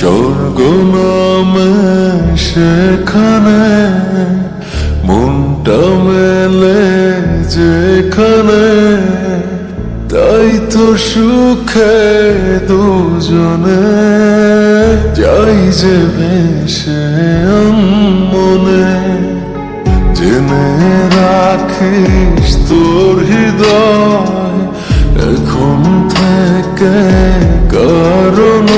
স্বর্গ নামে সেখানে মনটা মেলে যেখানে, তাই তো সুখে দুজনে যাই যে ভেসে মনে। জেনে রাখিস তোর হৃদয় এখন থেকে কারণ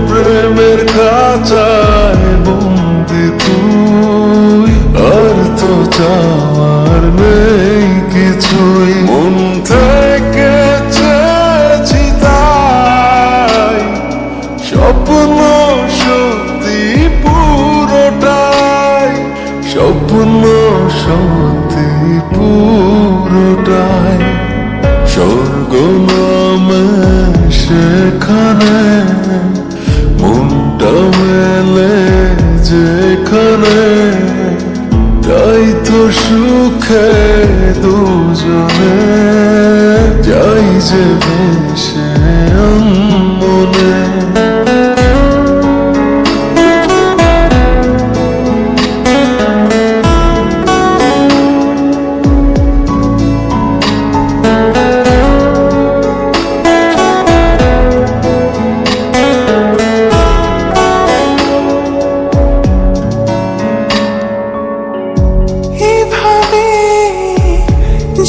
প্রেমের খাঁচায় বন্দি তুই, আর তো চাওয়ার নেই কিছুই। মন থেকে চেয়েছি তাই স্বপ্ন সত্যি পুরোটাই, স্বপ্ন সত্যি পুরোটাই। স্বর্গ নামে সেখানে মনটা মেলে যেখানে, তাই তো সুখে দুজনে যাই যে ভেসে মনে।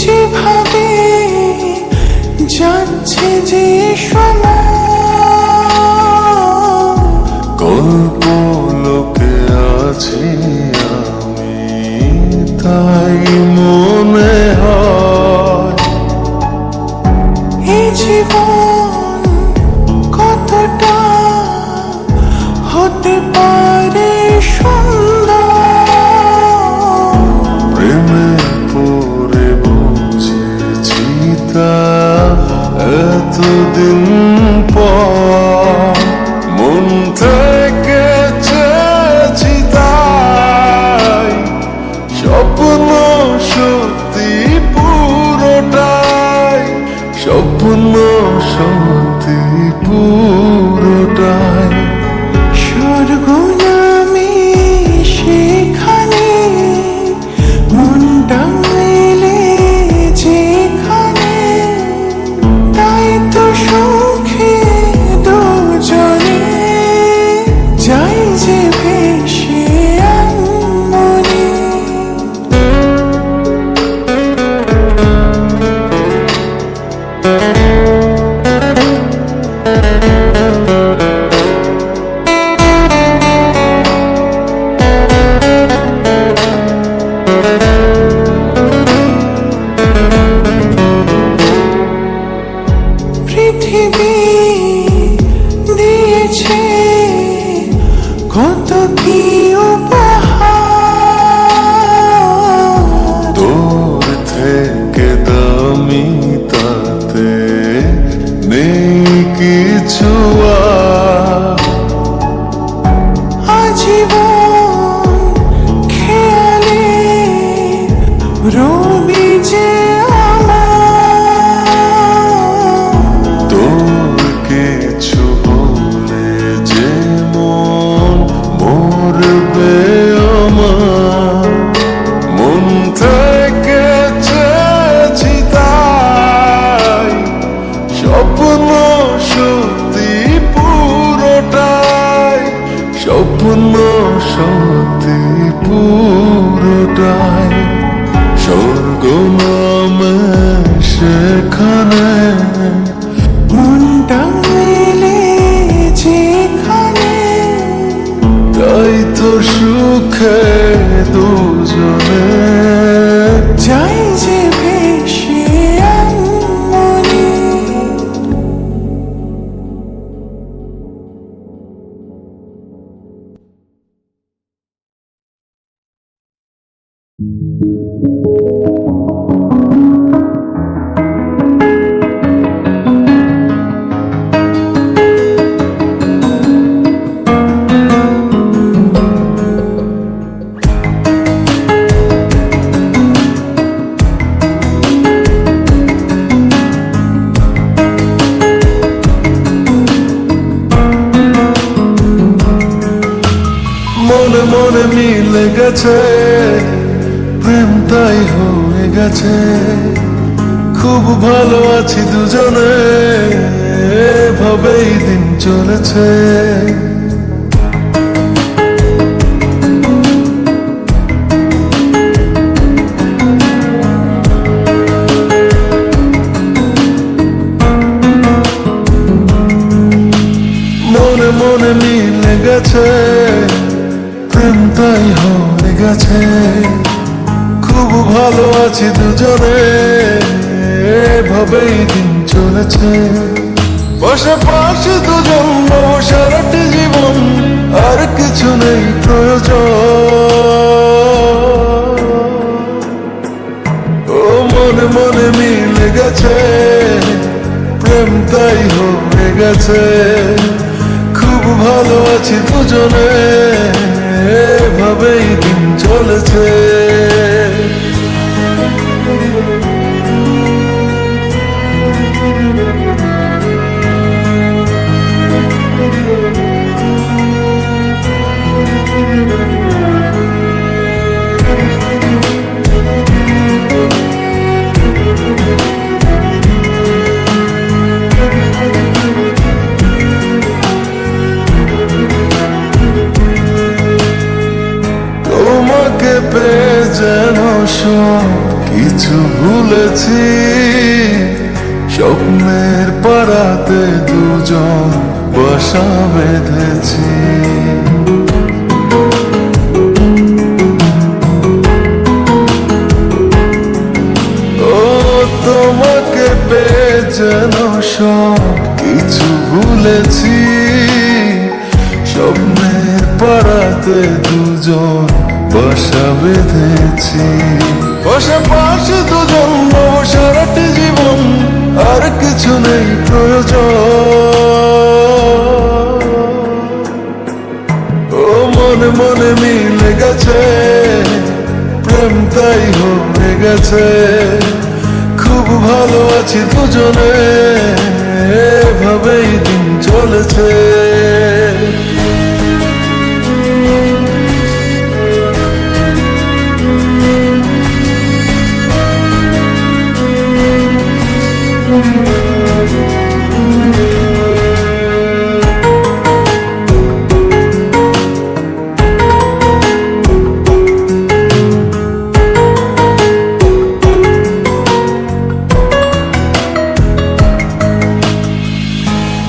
যেভাবে যাচ্ছে যে সময়, গল্প লোকে আছি আমি, তাই মনে হয় এই জীবন কতটা হতে পারে সুন্দর। প্রেমে পড়ে বুঝেছি তা এতদিন পর। মন থেকে চেয়েছি তাই স্বপ্ন সত্যি পুরোটাই, স্বপ্ন সত্যি পুরোটাই। স্বর্গ নামে সেখানে মনটা মেলে যেখানে, তাই তো সুখে দুজনে যাই যে ভেসে মনে। পৃথিবী দিয়েছে কত কি উপহার, তোর থেকে দামি তাতে নেই কিছু আর। আজীবন খেয়ালে রবি যে তোর কিছু হলে যে মন মরবে আমার। মন থেকে চেয়েছি তাই স্বপ্ন সত্যি পুরোটাই, স্বপ্ন সত্যি পুরোটাই। স্বর্গ নামে সেখানে মনটা মেলে যেখানে, তাই তো সুখে দুজনে যাই যে মনে মিলে গেছে, প্রেম তাই হয়ে গেছে। খুব ভালো আছি দুজনে, এভাবেই দিন চলেছে। মনে মনে মিলে গেছে, প্রেম তাই হয়ে গেছে। খুব ভালো আছি দুজনে, এভাবেই দিন চলেছে। পাশাপাশি দুজন সারাটি জীবন, আর কিছু নেই প্রয়োজন। ও মনে মনে মিলে গেছে, প্রেম তাই হয়ে গেছে। খুব ভালো আছি দুজনে, এভাবেই দিন চলেছে। তোমাকে পেয়ে যেন সব কিছু ভুলেছি। স্বপ্নের পাড়াতে দুজন বাসা বেঁধেছি। ও তোমাকে পেয়ে যেন সব কিছু ভুলেছি। স্বপ্নের পাড়াতে দুজন বাসা বেঁধেছি। পাশাপাশি দুজন সারাটি জীবন, আর কিছু নেই প্রয়োজন। ও মনে মনে মিলে গেছে, প্রেম তাই হয়ে গেছে। খুব ভালো আছি দুজনে, এভাবেই দিন চলেছে।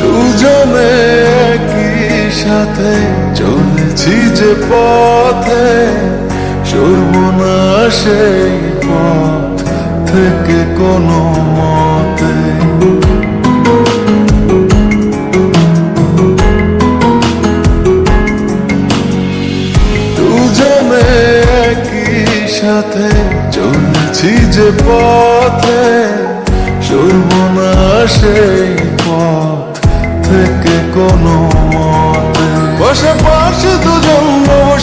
দুজনে একই সাথে চলেছি যে পথে, সরবো না সেই পথ থেকে কোনো মতে। দুজনে একই সাথে চলেছি যে পথে, সরবো না সেই পথ থেকে কোনো মতে। পাশাপাশি দুজন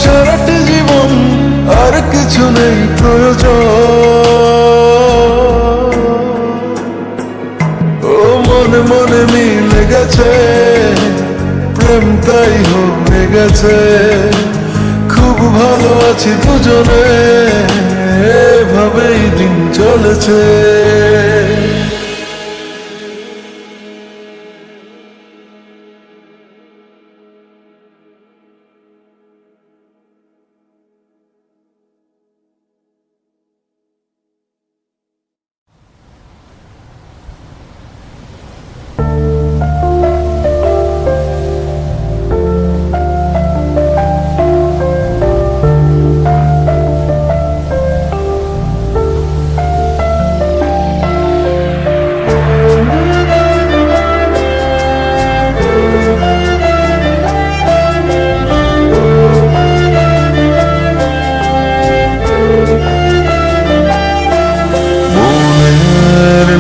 সারাটি জীবন, আর কিছু নেই প্রয়োজন। ও মনে মনে মিলে গেছে, প্রেম তাই হয়ে গেছে। খুব ভালো আছি দুজনে, এভাবেই দিন চলেছে।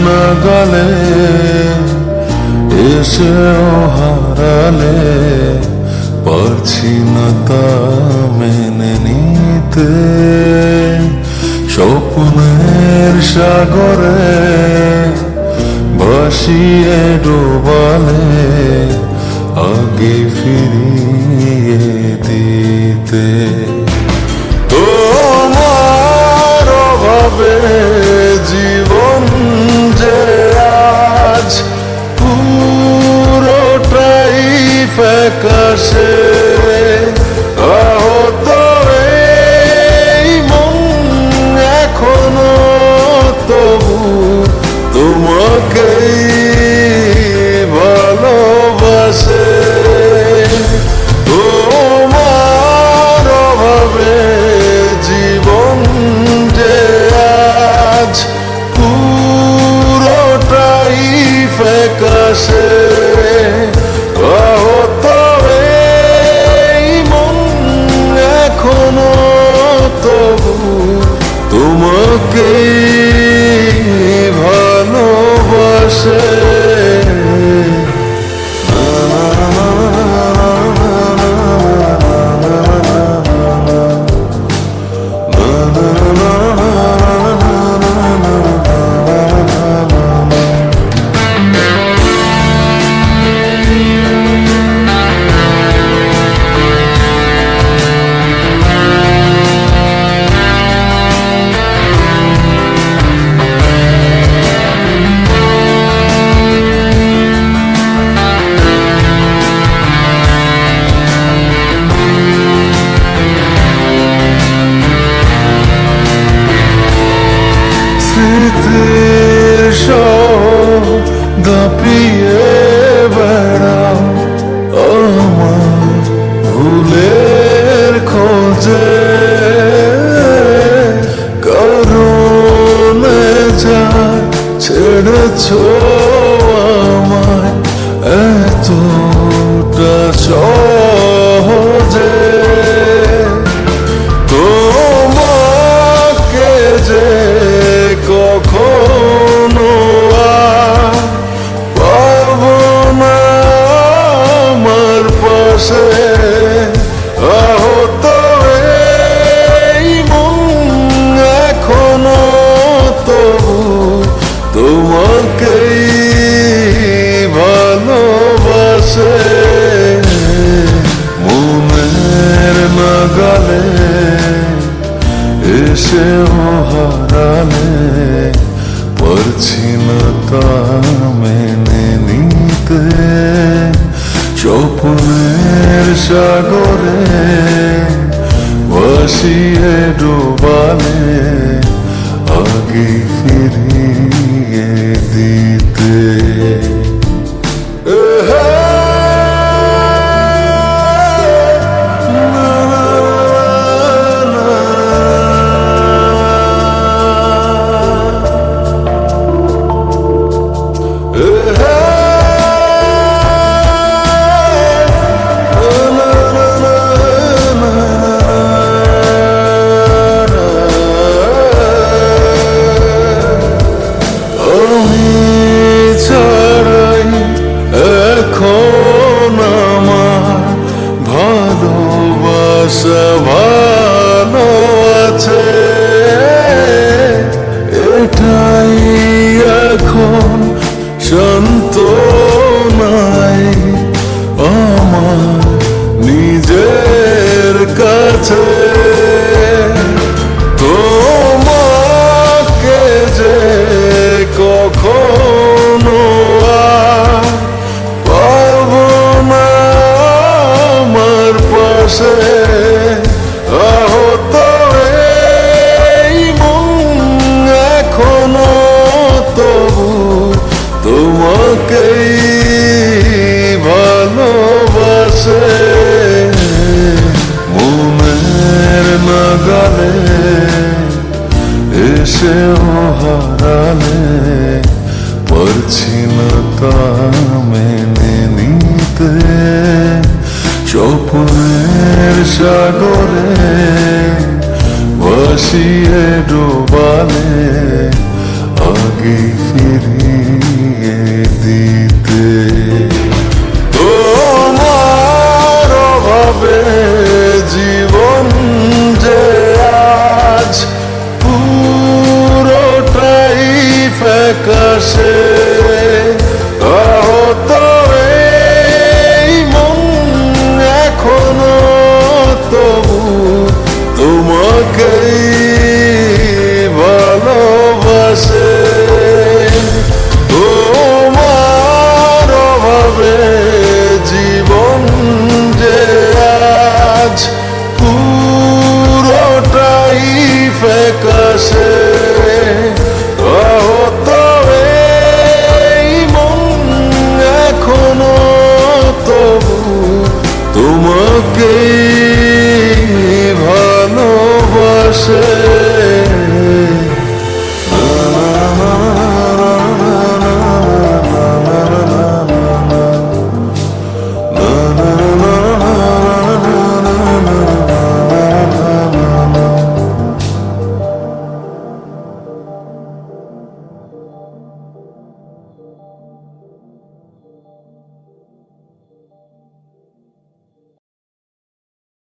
নাগালে এসেও হারালে, পারছি না তা মেনে নিতে। স্বপ্নের সাগরে ভাসিয়ে ডোবালে, আগে ফিরিয়ে দিতে। তোমার অভাবে জীবন যে আজ পুরোটাই ফ্যাকাশে, আহত এই মন এখনো তবু তোমাকেই ভালোবাসে। তোমার অভাবে জীবন যে আজ পুরোটাই ফ্যাকাশে, আহত এই মন এখনো তবু তোমাকেই ভালোবাসে। দাপিয়ে বেড়াও আমার ভুলের খোঁজে, কারণে যা ছেড়েছ আমায় এতটা সহজে। তোমাকে যে কখনো পাবো না আমার পাশে, আহত এই মন এখনো তবু তোমাকেই ভালোবাসে। মনের নাগালে এসেও হারালে পারছি না তা মেনে নিতে। স্বপ্নের সাগরে ভাসিয়ে ডোবালে আগে ফিরিয়ে দিতে। ভালো আছে এটাই এখন শান্ত নাই আমার নিজের কাছে। তোমাকে যে কখনো পাবো না আমার পাশে, আহত এই মন এখনো তবু তোমাকেই ভালোবাসে। মনের নাগালে এসেও হারালে পারছি না তা মেনে নিতে। স্বপ্নের সাগরে ভাসিয়ে ডোবালে আগে ফিরিয়ে দিতে। তোমার অভাবে জীবন যে আজ পুরোটাই ফ্যাকাশে, আহত এই আগে